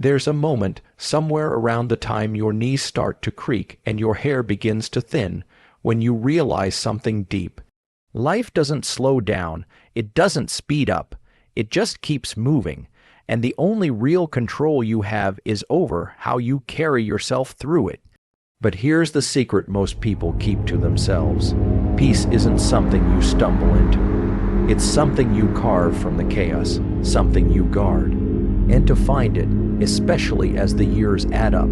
There's a moment somewhere around the time your knees start to creak and your hair begins to thin when you realize something deep. Life doesn't slow down, it doesn't speed up, it just keeps moving, and the only real control you have is over how you carry yourself through it. But here's the secret most people keep to themselves. Peace isn't something you stumble into. It's something you carve from the chaos, something you guard. And to find it, especially as the years add up,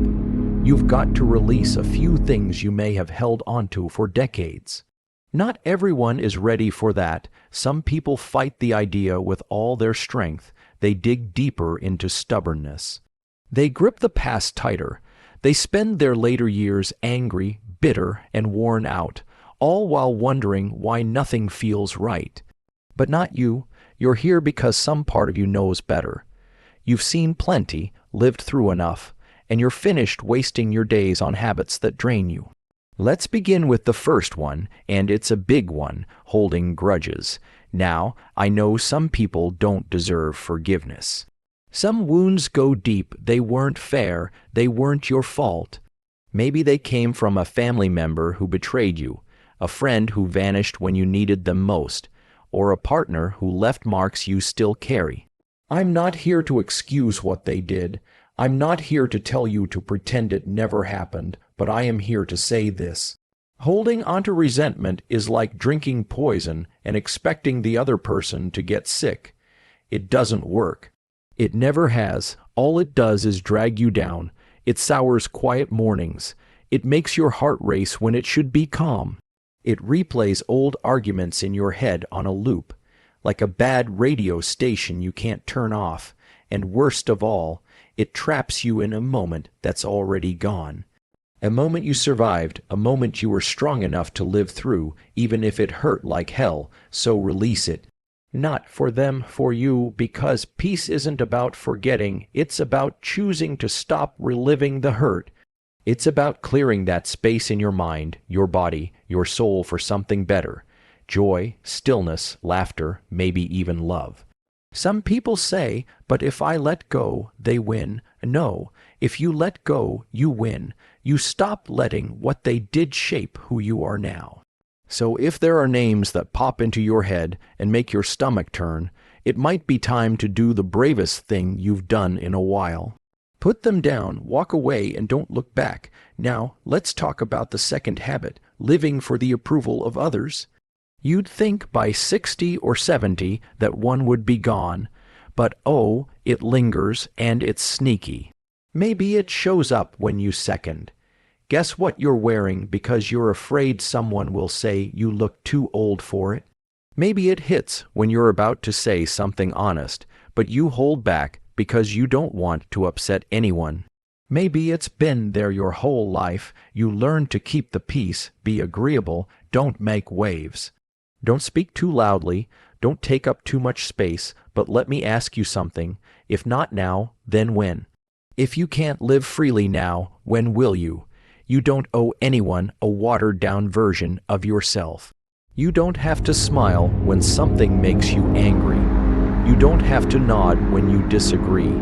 you've got to release a few things you may have held onto for decades. Not everyone is ready for that. Some people fight the idea with all their strength. They dig deeper into stubbornness. They grip the past tighter. They spend their later years angry, bitter, and worn out, all while wondering why nothing feels right. But not you. You're here because some part of you knows better. You've seen plenty, lived through enough, and you're finished wasting your days on habits that drain you. Let's begin with the first one, and it's a big one, holding grudges. Now, I know some people don't deserve forgiveness. Some wounds go deep, they weren't fair, they weren't your fault. Maybe they came from a family member who betrayed you, a friend who vanished when you needed them most, or a partner who left marks you still carry. I'm not here to excuse what they did. I'm not here to tell you to pretend it never happened, but I am here to say this. Holding onto resentment is like drinking poison and expecting the other person to get sick. It doesn't work. It never has. All it does is drag you down. It sours quiet mornings. It makes your heart race when it should be calm. It replays old arguments in your head on a loop, like a bad radio station you can't turn off, and worst of all, it traps you in a moment that's already gone. A moment you survived, a moment you were strong enough to live through, even if it hurt like hell, so release it. Not for them, for you, because peace isn't about forgetting, it's about choosing to stop reliving the hurt. It's about clearing that space in your mind, your body, your soul for something better. Joy, stillness, laughter, maybe even love. Some people say, but if I let go, they win. No, if you let go, you win. You stop letting what they did shape who you are now. So if there are names that pop into your head and make your stomach turn, it might be time to do the bravest thing you've done in a while. Put them down, walk away, and don't look back. Now, let's talk about the second habit, living for the approval of others. You'd think by 60 or 70 that one would be gone, but oh, it lingers and it's sneaky. Maybe it shows up when you second. Guess what you're wearing because you're afraid someone will say you look too old for it? Maybe it hits when you're about to say something honest, but you hold back because you don't want to upset anyone. Maybe it's been there your whole life. You learn to keep the peace, be agreeable, don't make waves. Don't speak too loudly, don't take up too much space, but let me ask you something. If not now, then when? If you can't live freely now, when will you? You don't owe anyone a watered-down version of yourself. You don't have to smile when something makes you angry. You don't have to nod when you disagree.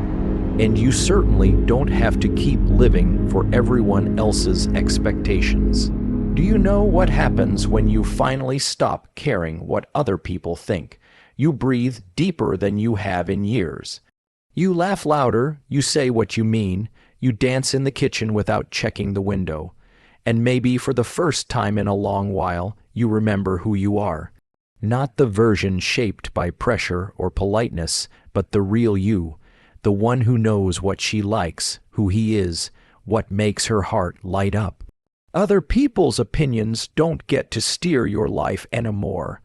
And you certainly don't have to keep living for everyone else's expectations. Do you know what happens when you finally stop caring what other people think? You breathe deeper than you have in years. You laugh louder, you say what you mean, you dance in the kitchen without checking the window. And maybe for the first time in a long while, you remember who you are. Not the version shaped by pressure or politeness, but the real you, the one who knows what she likes, who he is, what makes her heart light up. Other people's opinions don't get to steer your life anymore.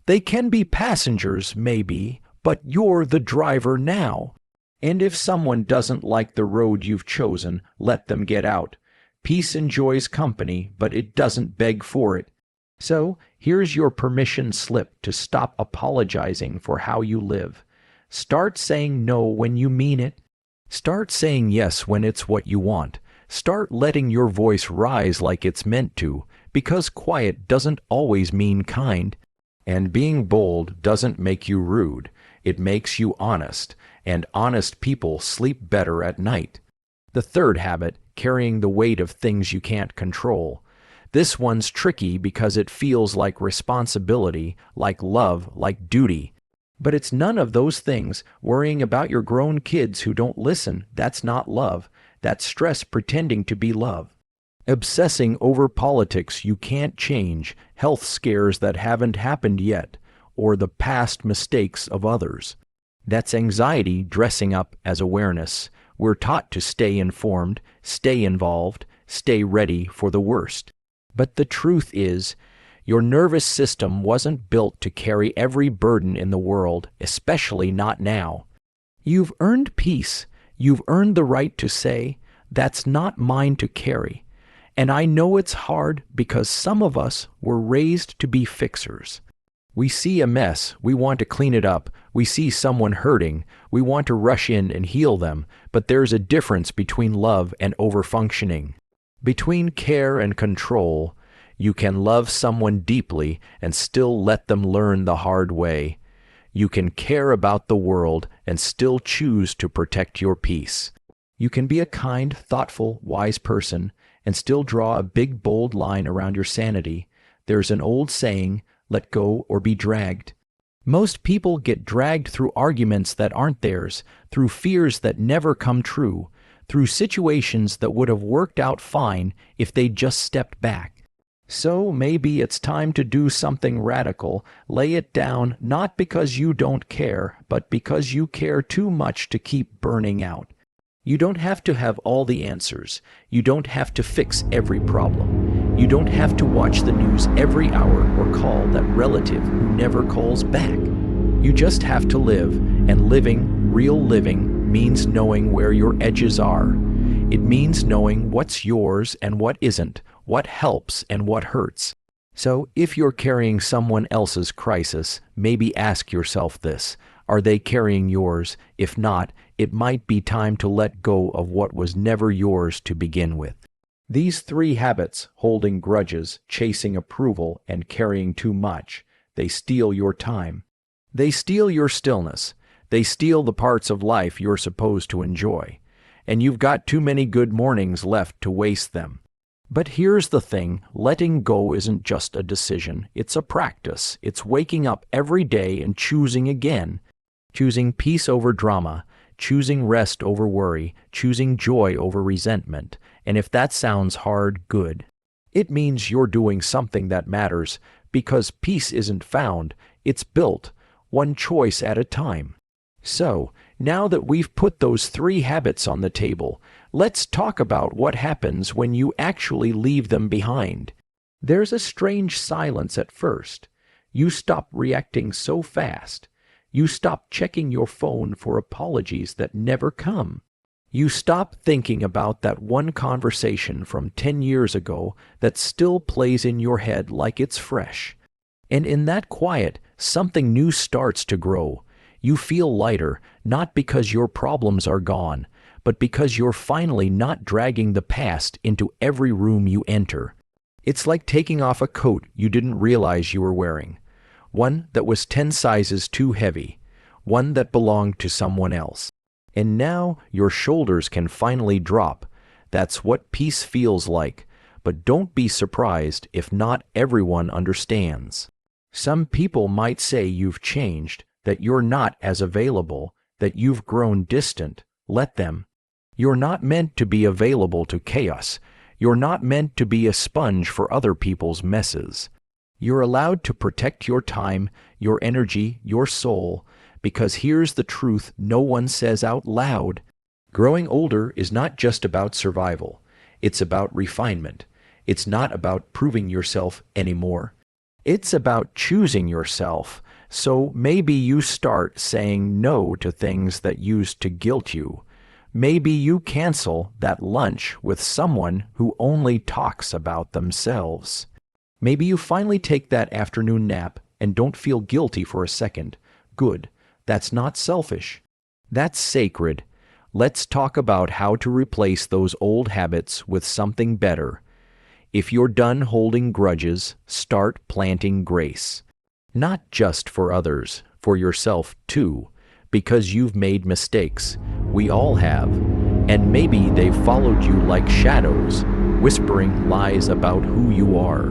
They can be passengers, maybe, but you're the driver now. And if someone doesn't like the road you've chosen, let them get out. Peace enjoys company, but it doesn't beg for it. So, here's your permission slip to stop apologizing for how you live. Start saying no when you mean it. Start saying yes when it's what you want. Start letting your voice rise like it's meant to, because quiet doesn't always mean kind. And being bold doesn't make you rude. It makes you honest. and honest people sleep better at night. The third habit, carrying the weight of things you can't control. This one's tricky because it feels like responsibility, like love, like duty. But it's none of those things. Worrying about your grown kids who don't listen, that's not love. That's stress pretending to be love. Obsessing over politics you can't change, health scares that haven't happened yet, or the past mistakes of others. That's anxiety dressing up as awareness. We're taught to stay informed, stay involved, stay ready for the worst. But the truth is, your nervous system wasn't built to carry every burden in the world, especially not now. You've earned peace. You've earned the right to say, "That's not mine to carry." And I know it's hard because some of us were raised to be fixers. We see a mess, we want to clean it up. We see someone hurting, we want to rush in and heal them. But there's a difference between love and overfunctioning. Between care and control, you can love someone deeply and still let them learn the hard way. You can care about the world and still choose to protect your peace. You can be a kind, thoughtful, wise person and still draw a big, bold line around your sanity. There's an old saying, let go or be dragged. Most people get dragged through arguments that aren't theirs, through fears that never come true, through situations that would have worked out fine if they'd just stepped back. So maybe it's time to do something radical, lay it down, not because you don't care, but because you care too much to keep burning out. You don't have to have all the answers. You don't have to fix every problem. You don't have to watch the news every hour or call that relative who never calls back. You just have to live, and living, real living, means knowing where your edges are. It means knowing what's yours and what isn't, what helps and what hurts. So if you're carrying someone else's crisis, maybe ask yourself this: are they carrying yours? If not, it might be time to let go of what was never yours to begin with. These three habits, holding grudges, chasing approval, and carrying too much, they steal your time. They steal your stillness. They steal the parts of life you're supposed to enjoy. And you've got too many good mornings left to waste them. But here's the thing, letting go isn't just a decision, it's a practice. It's waking up every day and choosing again. Choosing peace over drama, choosing rest over worry, choosing joy over resentment. And if that sounds hard, good. It means you're doing something that matters, because peace isn't found, it's built, one choice at a time. So, now that we've put those three habits on the table, let's talk about what happens when you actually leave them behind. There's a strange silence at first. You stop reacting so fast. You stop checking your phone for apologies that never come. You stop thinking about that one conversation from 10 years ago that still plays in your head like it's fresh. And in that quiet, something new starts to grow. You feel lighter, not because your problems are gone, but because you're finally not dragging the past into every room you enter. It's like taking off a coat you didn't realize you were wearing. One that was 10 sizes too heavy. One that belonged to someone else. And now your shoulders can finally drop. That's what peace feels like. But don't be surprised if not everyone understands. Some people might say you've changed, that you're not as available, that you've grown distant. Let them. You're not meant to be available to chaos. You're not meant to be a sponge for other people's messes. You're allowed to protect your time, your energy, your soul, because here's the truth no one says out loud. Growing older is not just about survival. It's about refinement. It's not about proving yourself anymore. It's about choosing yourself. So maybe you start saying no to things that used to guilt you. Maybe you cancel that lunch with someone who only talks about themselves. Maybe you finally take that afternoon nap and don't feel guilty for a second. Good. That's not selfish. That's sacred. Let's talk about how to replace those old habits with something better. If you're done holding grudges, start planting grace. Not just for others, for yourself too. because you've made mistakes. We all have. And maybe they've followed you like shadows, whispering lies about who you are.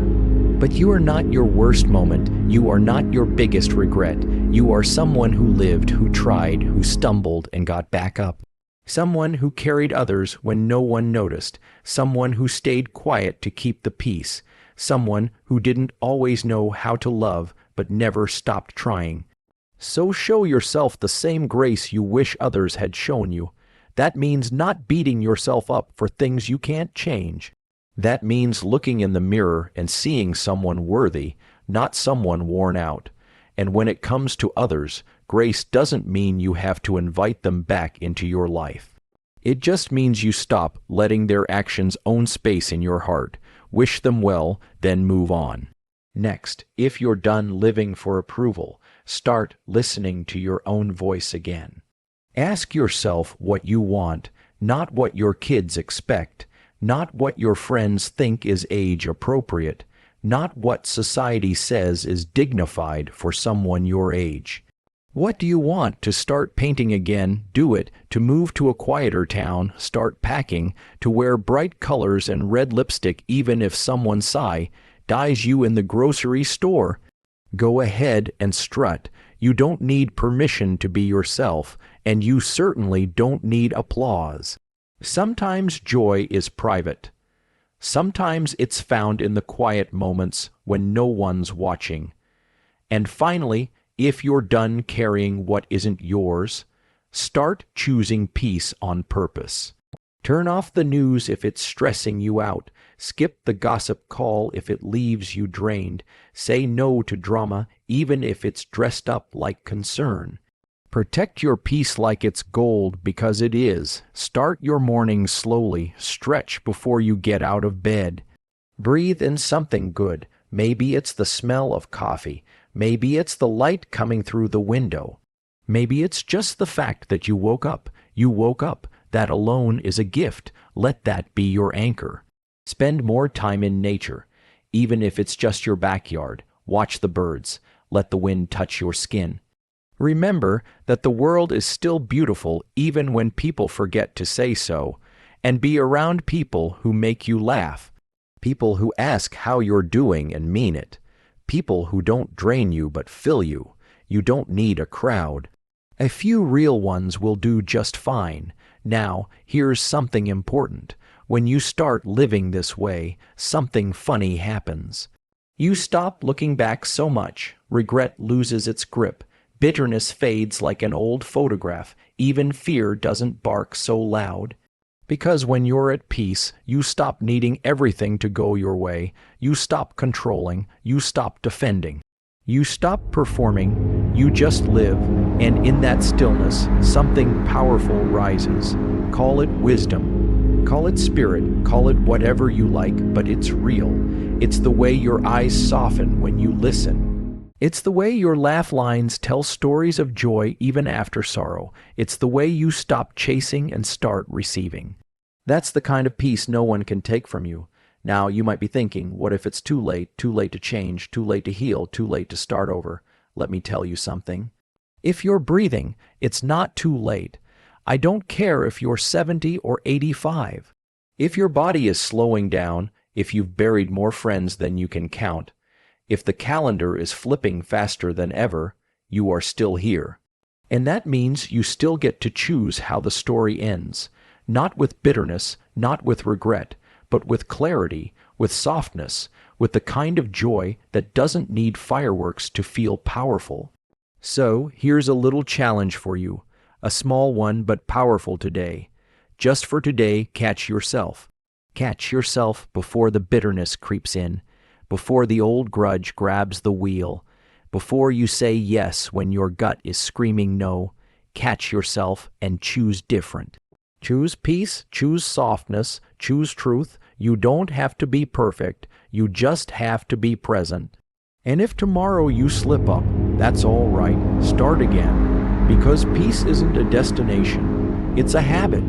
But you are not your worst moment. You are not your biggest regret. You are someone who lived, who tried, who stumbled and got back up. Someone who carried others when no one noticed. Someone who stayed quiet to keep the peace. Someone who didn't always know how to love, but never stopped trying. So show yourself the same grace you wish others had shown you. That means not beating yourself up for things you can't change. That means looking in the mirror and seeing someone worthy, not someone worn out. And when it comes to others, grace doesn't mean you have to invite them back into your life. It just means you stop letting their actions own space in your heart. Wish them well, then move on. Next, if you're done living for approval, start listening to your own voice again. Ask yourself what you want, not what your kids expect, not what your friends think is age appropriate, not what society says is dignified for someone your age. What do you want? To start painting again? Do it. To move to a quieter town? Start packing. To wear bright colors and red lipstick even if someone dyes you in the grocery store? Go ahead and strut. You don't need permission to be yourself, and you certainly don't need applause. Sometimes joy is private. Sometimes it's found in the quiet moments when no one's watching. And finally, if you're done carrying what isn't yours, start choosing peace on purpose. Turn off the news if it's stressing you out. Skip the gossip call if it leaves you drained. Say no to drama even if it's dressed up like concern. Protect your peace like it's gold, because it is. Start your morning slowly. Stretch before you get out of bed. Breathe in something good. Maybe it's the smell of coffee. Maybe it's the light coming through the window. Maybe it's just the fact that you woke up. You woke up. That alone is a gift. Let that be your anchor. Spend more time in nature. Even if it's just your backyard, watch the birds. Let the wind touch your skin. Remember that the world is still beautiful even when people forget to say so, and be around people who make you laugh, people who ask how you're doing and mean it, people who don't drain you but fill you. You don't need a crowd. A few real ones will do just fine. Now, here's something important. When you start living this way, something funny happens. You stop looking back so much. Regret loses its grip. Bitterness fades like an old photograph. Even fear doesn't bark so loud. Because when you're at peace, you stop needing everything to go your way. You stop controlling. You stop defending. You stop performing. You just live. And in that stillness, something powerful rises. Call it wisdom. Call it spirit. Call it whatever you like, but it's real. It's the way your eyes soften when you listen. It's the way your laugh lines tell stories of joy even after sorrow. It's the way you stop chasing and start receiving. That's the kind of peace no one can take from you. Now, you might be thinking, what if it's too late to change, too late to heal, too late to start over? Let me tell you something. If you're breathing, it's not too late. I don't care if you're 70 or 85. If your body is slowing down, if you've buried more friends than you can count, if the calendar is flipping faster than ever, you are still here. And that means you still get to choose how the story ends. Not with bitterness, not with regret, but with clarity, with softness, with the kind of joy that doesn't need fireworks to feel powerful. So, here's a little challenge for you. A small one but powerful today. Just for today, catch yourself. Catch yourself before the bitterness creeps in. Before the old grudge grabs the wheel, before you say yes when your gut is screaming no, catch yourself and choose different. Choose peace, choose softness, choose truth. You don't have to be perfect, you just have to be present. And if tomorrow you slip up, that's all right. Start again, because peace isn't a destination, it's a habit.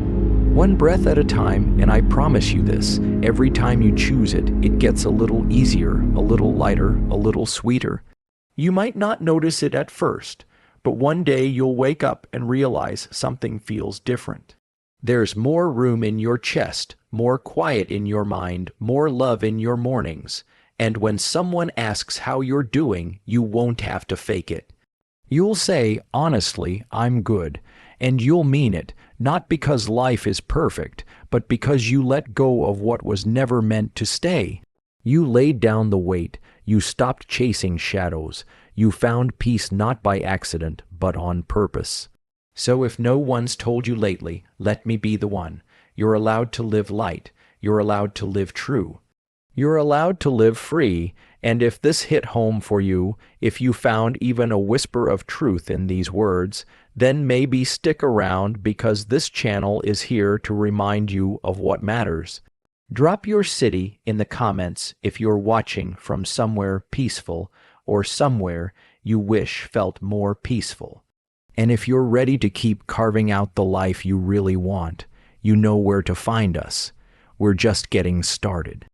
One breath at a time, and I promise you this, every time you choose it, it gets a little easier, a little lighter, a little sweeter. You might not notice it at first, But one day you'll wake up and realize something feels different. There's more room in your chest, more quiet in your mind, more love in your mornings. And when someone asks how you're doing, you won't have to fake it. You'll say, honestly, I'm good. And you'll mean it, not because life is perfect, but because you let go of what was never meant to stay. You laid down the weight. You stopped chasing shadows. You found peace not by accident, but on purpose. So if no one's told you lately, let me be the one. You're allowed to live light. You're allowed to live true. You're allowed to live free, and if this hit home for you, if you found even a whisper of truth in these words, then maybe stick around because this channel is here to remind you of what matters. Drop your city in the comments if you're watching from somewhere peaceful or somewhere you wish felt more peaceful. And if you're ready to keep carving out the life you really want, you know where to find us. We're just getting started.